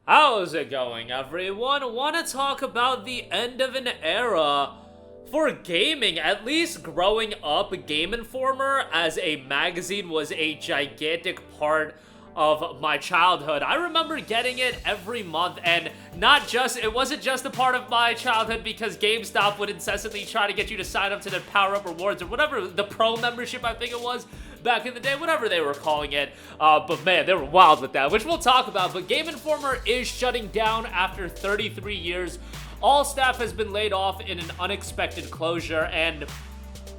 How's it going, everyone? Want to talk about the end of an era for gaming. At least growing up, Game Informer as a magazine was a gigantic part of my childhood. I remember getting it every month, and it wasn't just a part of my childhood because GameStop would incessantly try to get you to sign up to their power-up rewards or whatever, the pro membership I think it was back in the day, whatever they were calling it. But man, they were wild with that, which we'll talk about. But Game Informer is shutting down after 33 years. All staff has been laid off in an unexpected closure, and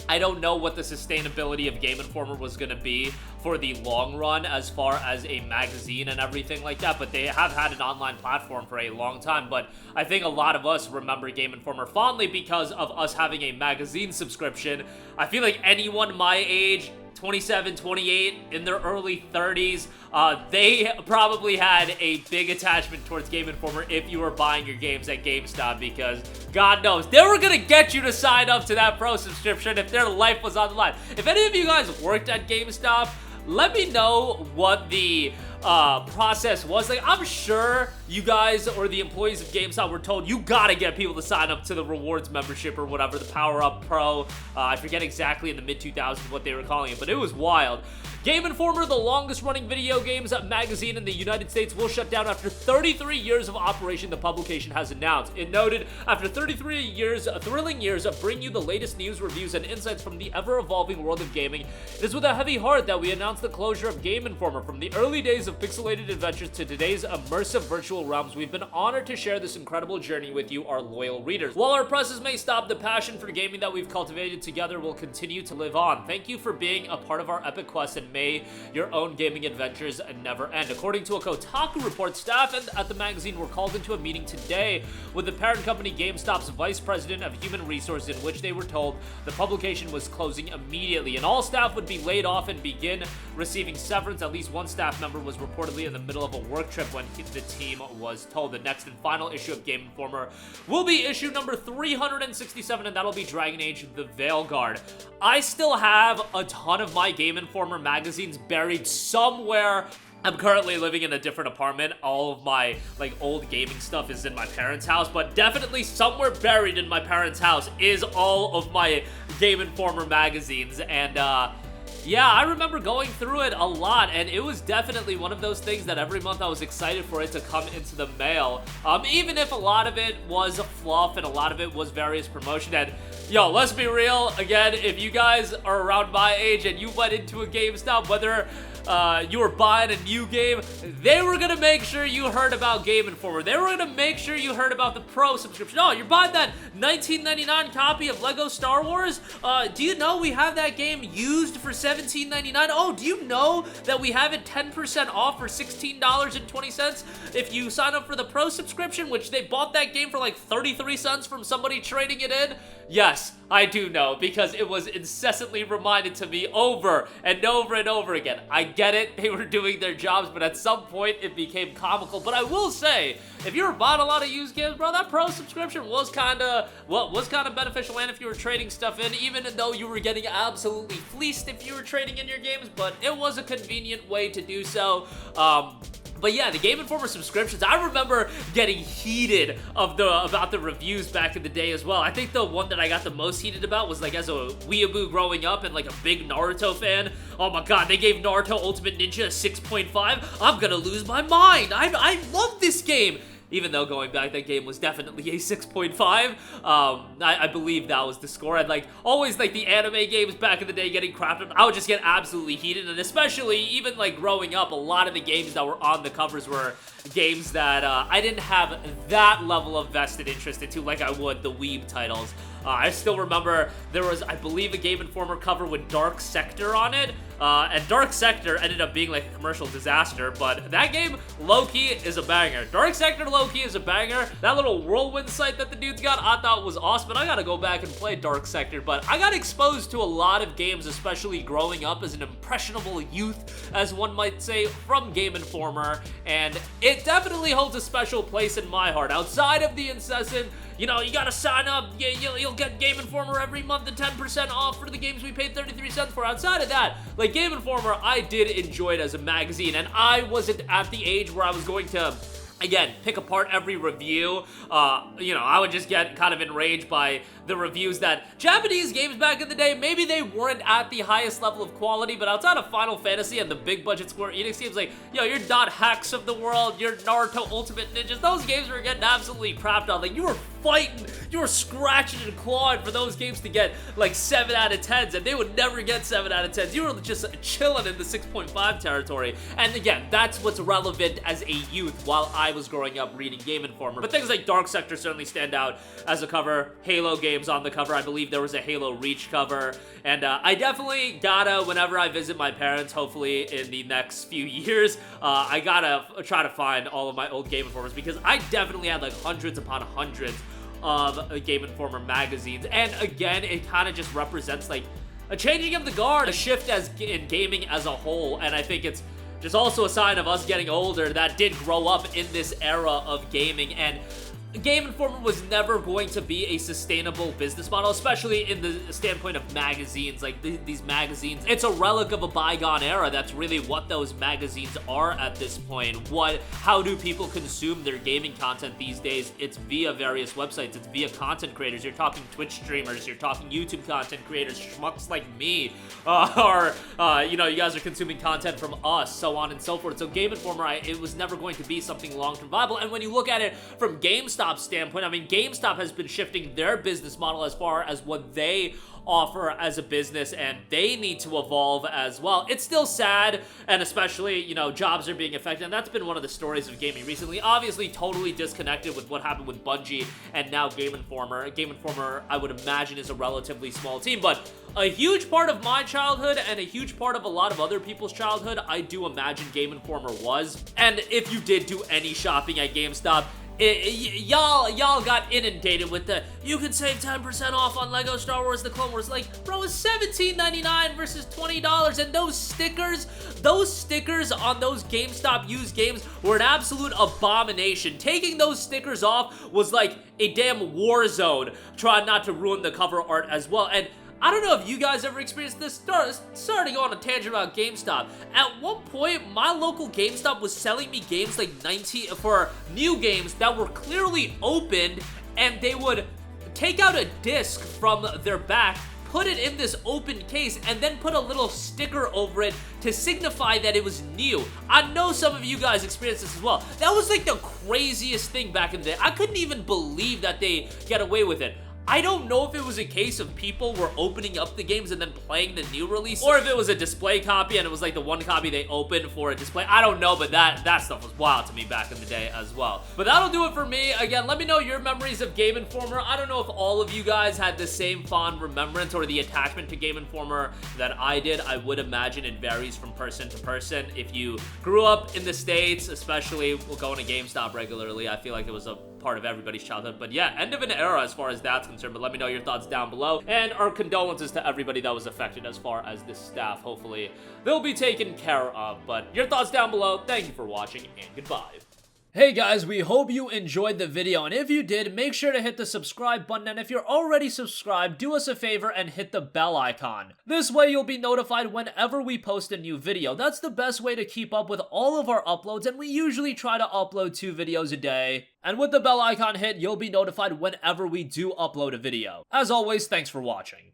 I don't know what the sustainability of Game Informer was going to be for the long run as far as a magazine and everything like that, but they have had an online platform for a long time. But I think a lot of us remember Game Informer fondly because of us having a magazine subscription. I feel like anyone my age, 27, 28, in their early 30s, they probably had a big attachment towards Game Informer if you were buying your games at GameStop, because God knows they were gonna get you to sign up to that pro subscription if their life was on the line. If any of you guys worked at GameStop, let me know what the process was. Like, I'm sure you guys or the employees of GameStop were told you gotta get people to sign up to the rewards membership or whatever, the Power Up Pro. I forget exactly in the mid-2000s what they were calling it, but it was wild. Game Informer, the longest running video games magazine in the United States, will shut down after 33 years of operation, the publication has announced. It noted, after 33 years, thrilling years of bringing you the latest news, reviews, and insights from the ever-evolving world of gaming, it is with a heavy heart that we announce the closure of Game Informer. From the early days of pixelated adventures to today's immersive virtual realms, we've been honored to share this incredible journey with you, our loyal readers. While our presses may stop, the passion for gaming that we've cultivated together will continue to live on. Thank you for being a part of our epic quest, and may your own gaming adventures never end. According to a Kotaku report, staff at the magazine were called into a meeting today with the parent company GameStop's vice president of human resources, in which they were told the publication was closing immediately and all staff would be laid off and begin receiving severance. At least one staff member was reportedly in the middle of a work trip when the team was told. The next and final issue of Game Informer will be issue number 367, and that'll be Dragon Age: The Veilguard. I still have a ton of my Game Informer magazines buried somewhere. I'm currently living in a different apartment. All of my old gaming stuff is in my parents' house, but definitely somewhere buried in my parents' house is all of my Game Informer magazines. And yeah, I remember going through it a lot, and it was definitely one of those things that every month I was excited for it to come into the mail. Even if a lot of it was fluff and a lot of it was various promotion. And yo, let's be real, again, if you guys are around my age and you went into a GameStop, whether you were buying a new game, they were gonna make sure you heard about Game Informer. They were gonna make sure you heard about the Pro subscription. Oh, you're buying that $19.99 copy of Lego Star Wars? Do you know we have that game used for $17.99? Oh, do you know that we have it 10% off for $16.20 if you sign up for the Pro subscription, which they bought that game for like 33 cents from somebody trading it in? Yes, I do know, because it was incessantly reminded to me over and over and over again. I get it, they were doing their jobs, but at some point it became comical. But I will say, if you were buying a lot of used games, bro, that Pro subscription was kind of beneficial, and if you were trading stuff in, even though you were getting absolutely fleeced if you were trading in your games, but it was a convenient way to do so. But yeah, the Game Informer subscriptions, I remember getting heated about the reviews back in the day as well. I think the one that I got the most heated about was as a weeaboo growing up and a big Naruto fan. Oh my god, they gave Naruto Ultimate Ninja a 6.5. I'm gonna lose my mind. I love this game. Even though going back, that game was definitely a 6.5. I believe that was the score. And always the anime games back in the day getting crapped, I would just get absolutely heated. And especially even growing up, a lot of the games that were on the covers were games that I didn't have that level of vested interest into like I would the weeb titles. I still remember there was, I believe, a Game Informer cover with Dark Sector on it, and Dark Sector ended up being a commercial disaster, but that game, low-key, is a banger. Dark Sector, low-key, is a banger. That little whirlwind site that the dude's got, I thought was awesome, and I gotta go back and play Dark Sector, but I got exposed to a lot of games, especially growing up as an impressionable youth, as one might say, from Game Informer, and it definitely holds a special place in my heart. Outside of the incessant, you gotta sign up, you'll get Game Informer every month and 10% off for the games we paid 33 cents for. Outside of that, Game Informer, I did enjoy it as a magazine, and I wasn't at the age where I was going to again, pick apart every review. I would just get kind of enraged by the reviews that Japanese games back in the day, maybe they weren't at the highest level of quality, but outside of Final Fantasy and the big budget Square Enix games, like, yo, your Dot Hacks of the world, your Naruto Ultimate Ninjas, those games were getting absolutely crapped on. Like, you were fighting, you were scratching and clawing for those games to get like 7 out of 10s, and they would never get 7 out of 10s. You were just chilling in the 6.5 territory. And again, that's what's relevant as a youth while I was growing up reading Game Informer. But things like Dark Sector certainly stand out as a cover. Halo games on the cover. I believe there was a Halo Reach cover. And I definitely gotta, whenever I visit my parents, hopefully in the next few years, I gotta try to find all of my old Game Informers, because I definitely had like hundreds upon hundreds of Game Informer magazines. And again, it kind of just represents like a changing of the guard, a shift in gaming as a whole. And I think it's just also a sign of us getting older that did grow up in this era of gaming. And Game Informer was never going to be a sustainable business model, especially in the standpoint of magazines. Like, these magazines, it's a relic of a bygone era. That's really what those magazines are at this point. How do people consume their gaming content these days? It's via various websites. It's via content creators. You're talking Twitch streamers. You're talking YouTube content creators, schmucks like me, you guys are consuming content from us, so on and so forth. So Game Informer, it was never going to be something long-term viable. And when you look at it from GameStop standpoint, I mean, GameStop has been shifting their business model as far as what they offer as a business, and they need to evolve as well. It's still sad, and especially, jobs are being affected, and that's been one of the stories of gaming recently. Obviously, totally disconnected with what happened with Bungie and now Game Informer. Game Informer, I would imagine, is a relatively small team, but a huge part of my childhood and a huge part of a lot of other people's childhood, I do imagine Game Informer was. And if you did do any shopping at GameStop, y'all got inundated with the, you can save 10% off on Lego Star Wars The Clone Wars. Like, bro, it's $17.99 versus $20, and those stickers on those GameStop used games were an absolute abomination. Taking those stickers off was like a damn war zone. Try not to ruin the cover art as well. And I don't know if you guys ever experienced this. Starting on a tangent about GameStop. At one point, my local GameStop was selling me games like for new games that were clearly opened, and they would take out a disc from their back, put it in this open case, and then put a little sticker over it to signify that it was new. I know some of you guys experienced this as well. That was like the craziest thing back in the day. I couldn't even believe that they get away with it. I don't know if it was a case of people were opening up the games and then playing the new release, or if it was a display copy and it was like the one copy they opened for a display. I don't know, but that stuff was wild to me back in the day as well. But that'll do it for me. Again, let me know your memories of Game Informer. I don't know if all of you guys had the same fond remembrance or the attachment to Game Informer that I did. I would imagine it varies from person to person. If you grew up in the States, especially going to GameStop regularly, I feel like it was a part of everybody's childhood. But yeah, end of an era as far as that's concerned. But let me know your thoughts down below, and our condolences to everybody that was affected as far as this staff. Hopefully they'll be taken care of. But your thoughts down below. Thank you for watching, and goodbye. Hey guys, we hope you enjoyed the video, and if you did, make sure to hit the subscribe button, and if you're already subscribed, do us a favor and hit the bell icon. This way you'll be notified whenever we post a new video. That's the best way to keep up with all of our uploads, and we usually try to upload 2 videos a day. And with the bell icon hit, you'll be notified whenever we do upload a video. As always, thanks for watching.